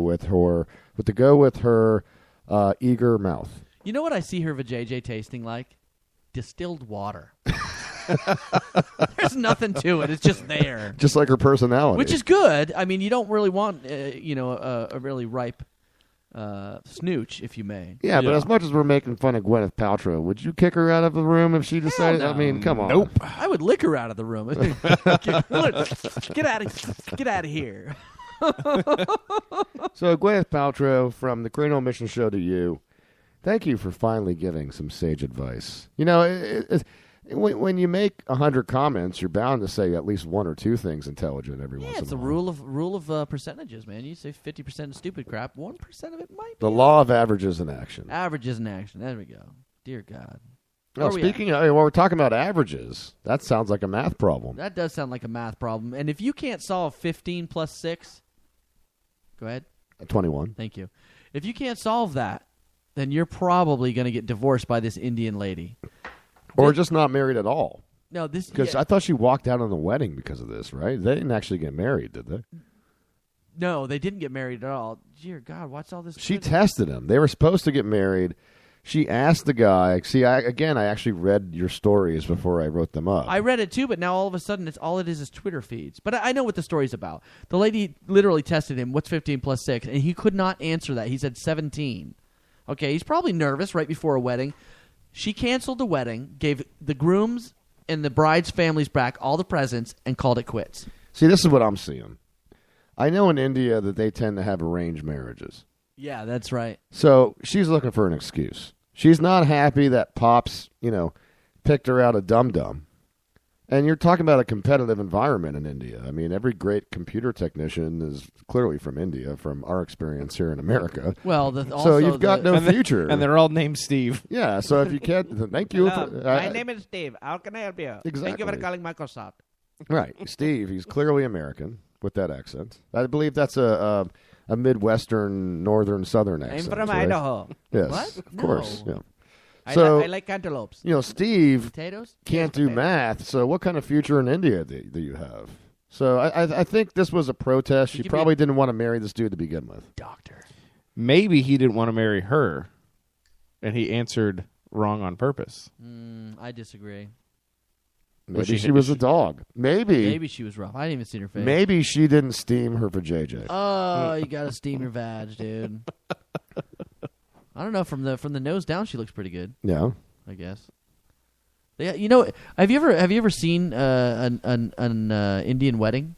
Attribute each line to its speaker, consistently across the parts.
Speaker 1: with her eager mouth.
Speaker 2: You know what I see her vajayjay tasting like? Distilled water. There's nothing to it. It's just there.
Speaker 1: Just like her personality.
Speaker 2: Which is good. I mean, you don't really want, a really ripe snooch, if you may.
Speaker 1: Yeah, but as much as we're making fun of Gwyneth Paltrow, would you kick her out of the room if she decided?
Speaker 2: No.
Speaker 1: I mean, come on.
Speaker 3: Nope.
Speaker 2: I would lick her out of the room. Get out of here.
Speaker 1: So, Gwyneth Paltrow, from the Cranial Mission Show to you, thank you for finally giving some sage advice. You know, when you make 100 comments, you're bound to say at least one or two things intelligent every once in a while.
Speaker 2: It's a rule of percentages, man. You say 50% of stupid crap, 1% of it might be.
Speaker 1: The law of averages in action.
Speaker 2: Averages in action. There we go. Dear God.
Speaker 1: Well, while we're talking about averages, that sounds like a math problem.
Speaker 2: That does sound like a math problem. And if you can't solve 15 plus 6, go ahead.
Speaker 1: 21.
Speaker 2: Thank you. If you can't solve that, then you're probably going to get divorced by this Indian lady.
Speaker 1: Or just not married at all.
Speaker 2: No, this
Speaker 1: because I thought she walked out on the wedding because of this, right? They didn't actually get married, did they?
Speaker 2: No, they didn't get married at all. Dear God, watch all this.
Speaker 1: She tested him. They were supposed to get married. She asked the guy. See, I actually read your stories before I wrote them up.
Speaker 2: I read it too, but now all of a sudden, all it is Twitter feeds. But I know what the story's about. The lady literally tested him. What's 15 plus 6? And he could not answer that. He said 17. Okay, he's probably nervous right before a wedding. She canceled the wedding, gave the groom's and the bride's families back all the presents, and called it quits.
Speaker 1: See, this is what I'm seeing. I know in India that they tend to have arranged marriages.
Speaker 2: Yeah, that's right.
Speaker 1: So she's looking for an excuse. She's not happy that Pops, picked her out a dum-dum. And you're talking about a competitive environment in India. I mean, every great computer technician is clearly from India, from our experience here in America.
Speaker 2: Well,
Speaker 1: so you've got no future.
Speaker 3: And they're all named Steve.
Speaker 1: Yeah, so if you can't, thank you.
Speaker 2: My name is Steve. How can I help you?
Speaker 1: Exactly.
Speaker 2: Thank you for calling Microsoft.
Speaker 1: Right. Steve, he's clearly American with that accent. I believe that's a Midwestern, Northern, Southern accent.
Speaker 2: I'm from
Speaker 1: right?
Speaker 2: Idaho.
Speaker 1: Yes,
Speaker 2: What?
Speaker 1: of course.
Speaker 2: No.
Speaker 1: Yeah.
Speaker 2: I like cantaloupes.
Speaker 1: Steve
Speaker 2: Potatoes?
Speaker 1: can't do math, so what kind of future in India do you have? So I think this was a protest. She probably didn't want to marry this dude to begin with.
Speaker 2: Doctor.
Speaker 3: Maybe he didn't want to marry her, and he answered wrong on purpose.
Speaker 2: I disagree.
Speaker 1: Maybe she was a dog.
Speaker 2: Maybe she was rough. I didn't even see her face.
Speaker 1: Maybe she didn't steam her vajayjay.
Speaker 2: Oh, you got to steam your vag, dude. I don't know. From the nose down, she looks pretty good.
Speaker 1: Yeah,
Speaker 2: I guess. Yeah, have you ever seen an Indian wedding?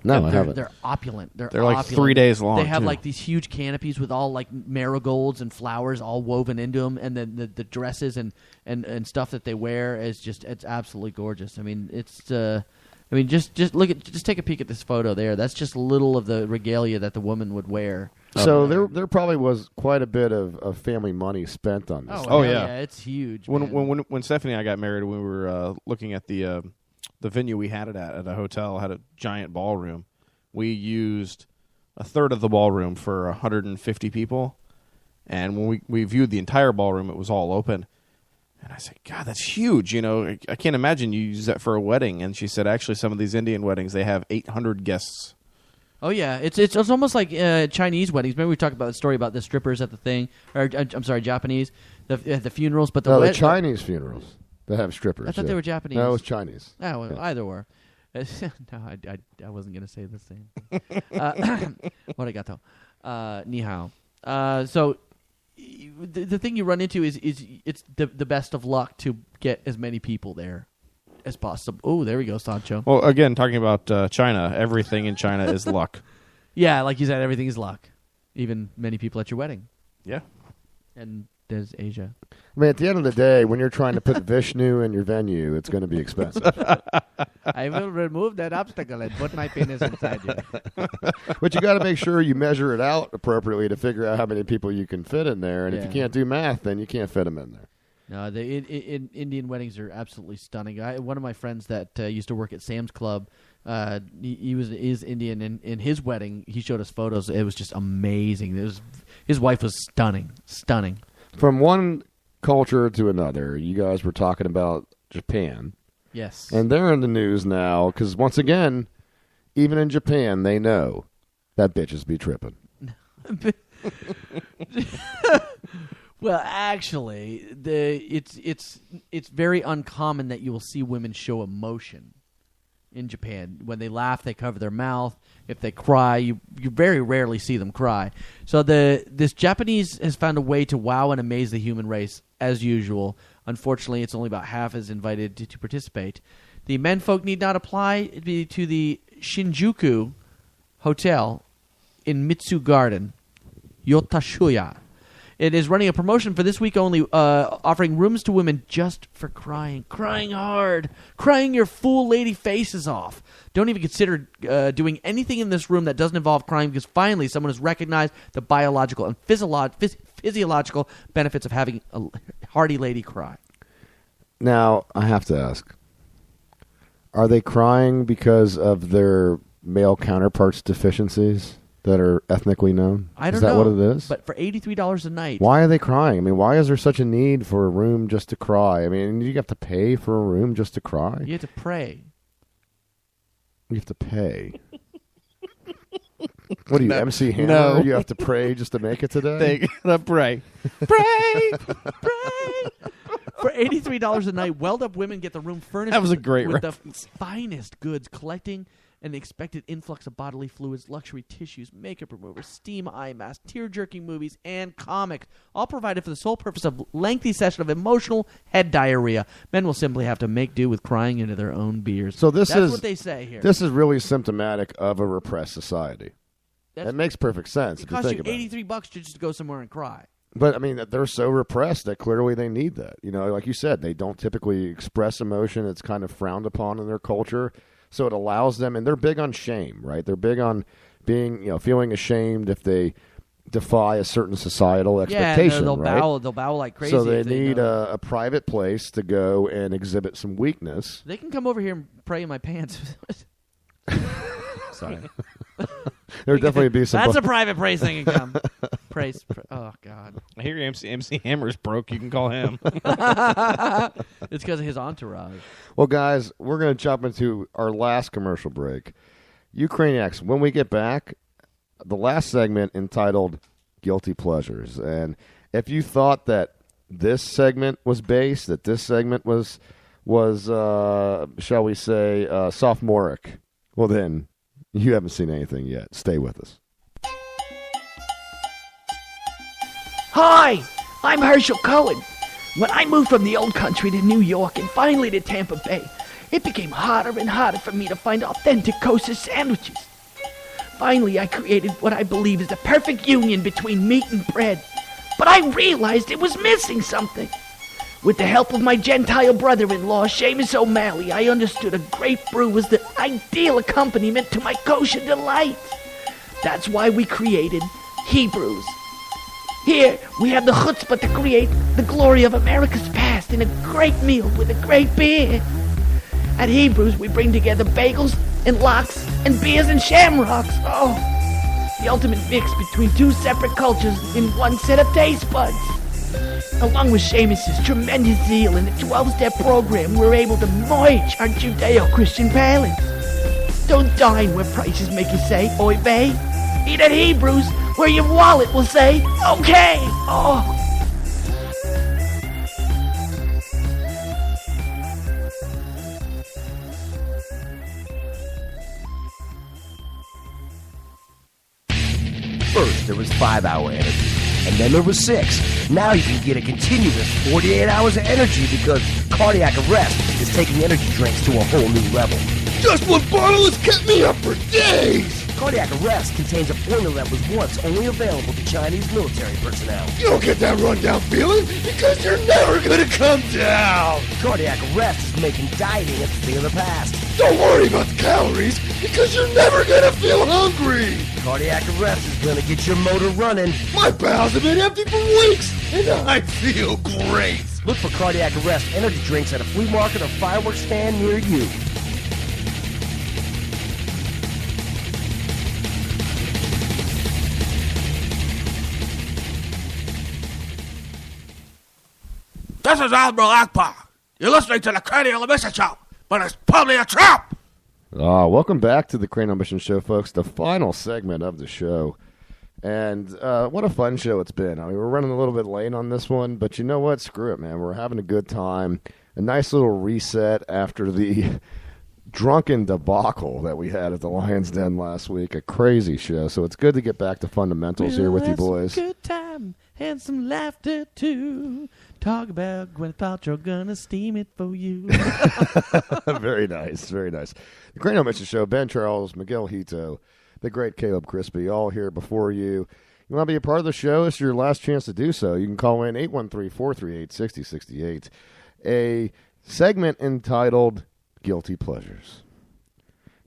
Speaker 1: No, I haven't.
Speaker 2: They're opulent. They're
Speaker 3: like
Speaker 2: opulent.
Speaker 3: 3 days long.
Speaker 2: They have
Speaker 3: too.
Speaker 2: like these huge canopies with all like marigolds and flowers all woven into them, and then the dresses and stuff that they wear it's absolutely gorgeous. I mean, just take a peek at this photo there. That's just little of the regalia that the woman would wear.
Speaker 1: So there probably was quite a bit of family money spent on this.
Speaker 3: Oh yeah,
Speaker 2: it's huge.
Speaker 3: When Stephanie and I got married, we were looking at the venue we had it at a hotel, had a giant ballroom. We used a third of the ballroom for 150 people, and when we viewed the entire ballroom, it was all open. And I said, God, that's huge. I can't imagine you use that for a wedding. And she said, actually, some of these Indian weddings, they have 800 guests.
Speaker 2: Oh yeah, it's almost like Chinese weddings. Maybe we talked about the story about the strippers at the thing, or I'm sorry, Japanese, the funerals. But
Speaker 1: the Chinese funerals that have strippers.
Speaker 2: I thought they were Japanese.
Speaker 1: No, it was Chinese.
Speaker 2: Oh, well, either or. No, I wasn't gonna say the same. What I got though, ni hao. So the thing you run into is it's the best of luck to get as many people there as possible. Oh, there we go, Sancho.
Speaker 3: Well, again, talking about China, everything in China is luck.
Speaker 2: Yeah, like you said, everything is luck. Even many people at your wedding.
Speaker 3: Yeah.
Speaker 2: And there's Asia.
Speaker 1: I mean, at the end of the day, when you're trying to put Vishnu in your venue, it's going to be expensive.
Speaker 2: I will remove that obstacle and put my penis inside you.
Speaker 1: But you got to make sure you measure it out appropriately to figure out how many people you can fit in there. And if you can't do math, then you can't fit them in there.
Speaker 2: No, the Indian weddings are absolutely stunning. One of my friends that used to work at Sam's Club, he is Indian. And in his wedding, he showed us photos. It was just amazing. His wife was stunning.
Speaker 1: From one culture to another, you guys were talking about Japan.
Speaker 2: Yes.
Speaker 1: And they're in the news now because, once again, even in Japan, they know that bitches be tripping.
Speaker 2: Well, actually, it's very uncommon that you will see women show emotion in Japan. When they laugh, they cover their mouth. If they cry, you very rarely see them cry. So this Japanese has found a way to wow and amaze the human race, as usual. Unfortunately, it's only about half as invited to participate. The menfolk need not apply to the Shinjuku Hotel in Mitsu Garden, Yotashuya. It is running a promotion for this week only, offering rooms to women just for crying hard, crying your fool lady faces off. Don't even consider doing anything in this room that doesn't involve crying, because finally someone has recognized the biological and physiological benefits of having a hearty lady cry.
Speaker 1: Now, I have to ask, are they crying because of their male counterparts' deficiencies that are ethnically known?
Speaker 2: I don't
Speaker 1: know. Is that what it is?
Speaker 2: But for $83 a night.
Speaker 1: Why are they crying? I mean, why is there such a need for a room just to cry? I mean, you have to pay for a room just to cry?
Speaker 2: You have to pray.
Speaker 1: You have to pay. What are you,
Speaker 3: No.
Speaker 1: MC Hammer?
Speaker 3: No.
Speaker 1: You have to pray just to make it today?
Speaker 3: They gotta pray.
Speaker 2: Pray! Pray! For $83 a night, welled-up women get the room furnished
Speaker 3: That was a great
Speaker 2: with
Speaker 3: reference.
Speaker 2: the finest goods, collecting an expected influx of bodily fluids, luxury tissues, makeup removers, steam eye masks, tear-jerking movies, and comics, all provided for the sole purpose of lengthy session of emotional head diarrhea. Men will simply have to make do with crying into their own beers.
Speaker 1: So
Speaker 2: That's what they say here.
Speaker 1: This is really symptomatic of a repressed society.
Speaker 2: That's-
Speaker 1: It makes perfect sense
Speaker 2: it
Speaker 1: if you
Speaker 2: costs
Speaker 1: think
Speaker 2: you
Speaker 1: about it.
Speaker 2: $83 to just go somewhere and cry.
Speaker 1: But, I mean, they're so repressed that clearly they need that. You know, like you said, they don't typically express emotion. It's kind of frowned upon in their culture. So it allows them, and they're big on shame, right? They're big on being, feeling ashamed if they defy a certain societal expectation,
Speaker 2: they'll
Speaker 1: right?
Speaker 2: They'll bow like crazy.
Speaker 1: So they
Speaker 2: if
Speaker 1: need
Speaker 2: know.
Speaker 1: a private place to go and exhibit some weakness.
Speaker 2: They can come over here and pray in my pants.
Speaker 1: Sorry. There would definitely be some...
Speaker 2: That's a private praise thing. Can come. Praise. Oh, God.
Speaker 3: I hear MC Hammer's broke. You can call him.
Speaker 2: It's because of his entourage.
Speaker 1: Well, guys, we're going to jump into our last commercial break. Ukrainiacs, when we get back, the last segment entitled Guilty Pleasures. And if you thought that this segment was base, that this segment was shall we say, sophomoric, well then, you haven't seen anything yet. Stay with us.
Speaker 4: Hi, I'm Herschel Cohen. When I moved from the old country to New York and finally to Tampa Bay, it became harder and harder for me to find authentic kosher sandwiches. Finally, I created what I believe is the perfect union between meat and bread. But I realized it was missing something. With the help of my Gentile brother-in-law, Seamus O'Malley, I understood a great brew was the ideal accompaniment to my kosher delight. That's why we created Hebrews. Here, we have the chutzpah to create the glory of America's past in a great meal with a great beer. At Hebrews, we bring together bagels and lox and beers and shamrocks. Oh, the ultimate mix between two separate cultures in one set of taste buds. Along with Seamus's tremendous zeal in the 12-step program, we're able to merge our Judeo-Christian palates. Don't dine where prices make you say, oy vey. Eat at Hebrews, where your wallet will say, okay. Oh.
Speaker 5: First, there was 5-hour energy, and then there was 6. Now you can get a continuous 48 hours of energy because cardiac arrest is taking energy drinks to a whole new level.
Speaker 6: Just one bottle has kept me up for days!
Speaker 5: Cardiac arrest contains a formula that was once only available to Chinese military personnel.
Speaker 6: You don't get that rundown feeling because you're never gonna come down!
Speaker 5: Cardiac arrest is making dieting a thing of the past.
Speaker 6: Don't worry about the calories because you're never gonna feel hungry!
Speaker 5: Cardiac arrest is gonna get your motor running.
Speaker 6: My bowels have been empty for weeks and I feel great!
Speaker 5: Look for cardiac arrest energy drinks at a flea market or fireworks stand near you.
Speaker 6: This is Admiral Akbar. You're listening to the Cranial Emission Show, but it's probably a trap!
Speaker 1: Welcome back to the Cranial Mission Show, folks. The final segment of the show. And what a fun show it's been. I mean, we're running a little bit late on this one, but you know what? Screw it, man. We're having a good time. A nice little reset after the drunken debacle that we had at the Lion's Den last week. A crazy show. So it's good to get back to fundamentals here with you boys.
Speaker 2: Good time and some laughter too. Talk about Gwyneth Paltrow gonna steam it for you.
Speaker 1: Very nice, very nice. The Great Omission Show, Ben Charles, Miguel Hito, the great Caleb Crispy, all here before you. You want to be a part of the show? It's your last chance to do so. You can call in 813-438-6068. A segment entitled Guilty Pleasures.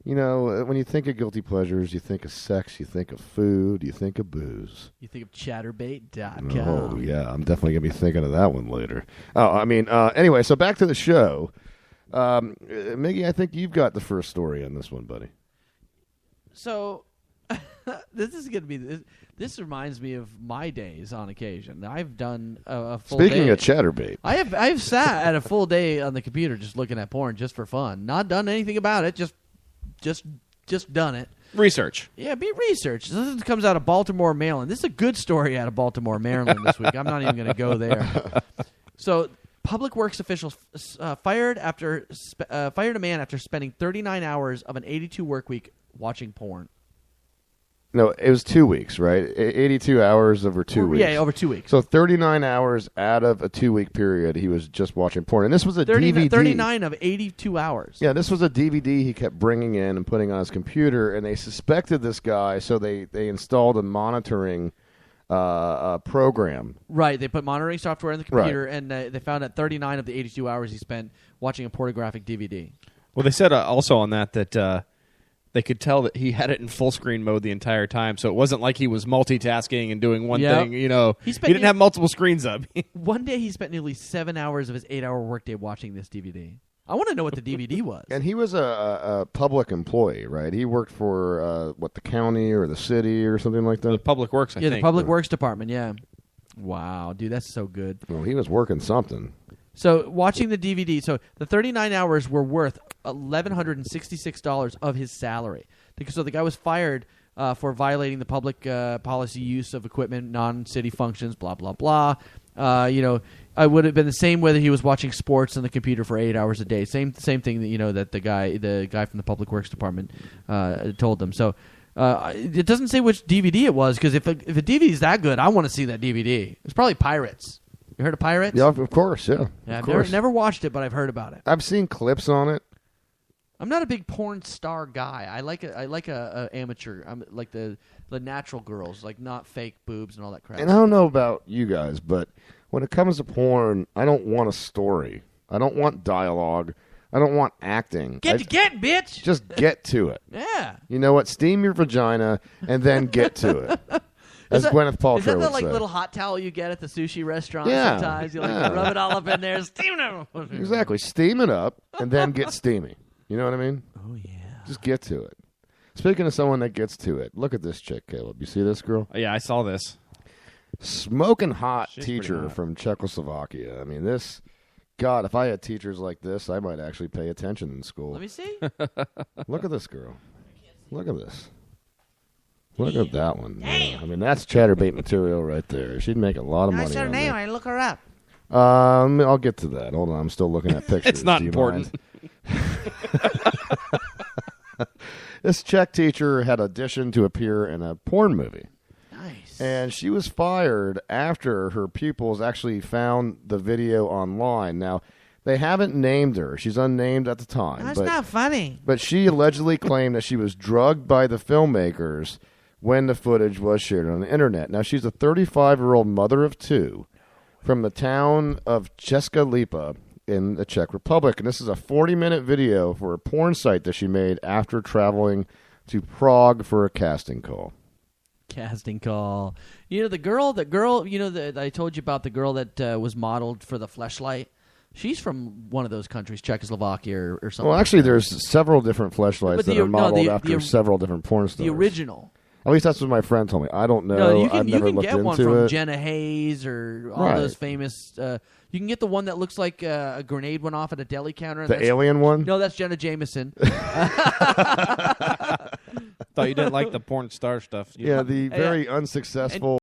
Speaker 1: You know, when you think of guilty pleasures, you think of sex, you think of food, you think of booze.
Speaker 2: You think of chatterbait.com.
Speaker 1: Oh, yeah. I'm definitely going to be thinking of that one later. Anyway, so back to the show. Miggy, I think you've got the first story on this one, buddy.
Speaker 2: So, this is going to be... This reminds me of my days on occasion. I've done a full day.
Speaker 1: Speaking of chatterbait.
Speaker 2: I've sat at a full day on the computer just looking at porn just for fun. Not done anything about it, just done it.
Speaker 3: Research.
Speaker 2: Yeah, be research. This comes out of Baltimore, Maryland. This is a good story out of Baltimore, Maryland this week. I'm not even going to go there. So, public works officials fired a man after spending 39 hours of an 82 work week watching porn.
Speaker 1: No, it was 2 weeks, right? 82 hours over 2 weeks.
Speaker 2: Yeah, over 2 weeks.
Speaker 1: So 39 hours out of a 2 week period, he was just watching porn. And this was a
Speaker 2: 39,
Speaker 1: DVD.
Speaker 2: 39 of 82 hours.
Speaker 1: Yeah, this was a DVD he kept bringing in and putting on his computer, and they suspected this guy, so they installed a monitoring program.
Speaker 2: Right, they put monitoring software in the computer,
Speaker 1: Right.
Speaker 2: and they found that 39 of the 82 hours he spent watching a pornographic DVD.
Speaker 3: Well, they said also on that they could tell that he had it in full screen mode the entire time, so it wasn't like he was multitasking and doing one thing. You know, he didn't have multiple screens up.
Speaker 2: One day he spent nearly 7 hours of his 8-hour workday watching this DVD. I want to know what the DVD was.
Speaker 1: And he was a public employee, right? He worked for, the county or the city or something like that?
Speaker 3: The Public Works, I think.
Speaker 2: Yeah, the Public Works Department, yeah. Wow, dude, that's so good.
Speaker 1: Well, he was working something.
Speaker 2: So, watching the DVD, so the 39 hours were worth $1,166 of his salary. So, the guy was fired for violating the public policy use of equipment, non-city functions, blah, blah, blah. I would have been the same whether he was watching sports on the computer for 8 hours a day. Same thing that, that the guy from the Public Works Department told them. So, it doesn't say which DVD it was, because if a DVD is that good, I want to see that DVD. It's probably Pirates. You heard of Pirates?
Speaker 1: Yeah, of course, yeah.
Speaker 2: Yeah, I've never watched it, but I've heard about it.
Speaker 1: I've seen clips on it.
Speaker 2: I'm not a big porn star guy. I like a amateur. I'm like the natural girls, like not fake boobs and all that crap.
Speaker 1: And I don't know about you guys, but when it comes to porn, I don't want a story. I don't want dialogue. I don't want acting.
Speaker 2: Get, bitch!
Speaker 1: Just get to it.
Speaker 2: Yeah.
Speaker 1: You know what? Steam your vagina and then get to it. As Gwyneth Paltrow
Speaker 2: Is that the
Speaker 1: would say.
Speaker 2: little hot towel you get at the sushi restaurant
Speaker 1: Yeah,
Speaker 2: sometimes? You
Speaker 1: yeah.
Speaker 2: rub it all up in there, steam it.
Speaker 1: Exactly. Steam it up and then get steamy. You know what I mean?
Speaker 2: Oh, yeah.
Speaker 1: Just get to it. Speaking of someone that gets to it, look at this chick, Caleb. You see this girl?
Speaker 3: Yeah, I saw this.
Speaker 1: Smoking hot
Speaker 3: She's
Speaker 1: teacher
Speaker 3: pretty hot.
Speaker 1: from Czechoslovakia. I mean, this... God, if I had teachers like this, I might actually pay attention in school.
Speaker 2: Let me see.
Speaker 1: Look at this girl. Look at this. Look at that one. Yeah. I mean, that's chatterbait material right there. She'd make a lot of money.
Speaker 2: What's her
Speaker 1: on
Speaker 2: name?
Speaker 1: that.
Speaker 2: I look her up.
Speaker 1: I'll get to that. Hold on. I'm still looking at pictures.
Speaker 3: It's not
Speaker 1: Do you
Speaker 3: important.
Speaker 1: mind? This Czech teacher had auditioned to appear in a porn movie.
Speaker 2: Nice.
Speaker 1: And she was fired after her pupils actually found the video online. Now, they haven't named her. She's unnamed at the time.
Speaker 2: That's not funny.
Speaker 1: But she allegedly claimed that she was drugged by the filmmakers when the footage was shared on the internet. Now, she's a 35-year-old mother of two from the town of Česká Lípa in the Czech Republic. And this is a 40-minute video for a porn site that she made after traveling to Prague for a casting call.
Speaker 2: Casting call. You know, the girl, that I told you about, the girl that was modeled for the Fleshlight? She's from one of those countries, Czechoslovakia or something.
Speaker 1: Well, actually, there's several different fleshlights that are modeled after several different porn stars.
Speaker 2: The original.
Speaker 1: At least that's what my friend told me. I don't know.
Speaker 2: No,
Speaker 1: I've never looked
Speaker 2: get one
Speaker 1: into
Speaker 2: from
Speaker 1: it.
Speaker 2: Jenna Hayes or all those famous. You can get the one that looks like a grenade went off at a deli counter.
Speaker 1: The alien one?
Speaker 2: No, that's Jenna Jameson.
Speaker 3: Thought you didn't like the porn star stuff.
Speaker 1: Yeah, the very unsuccessful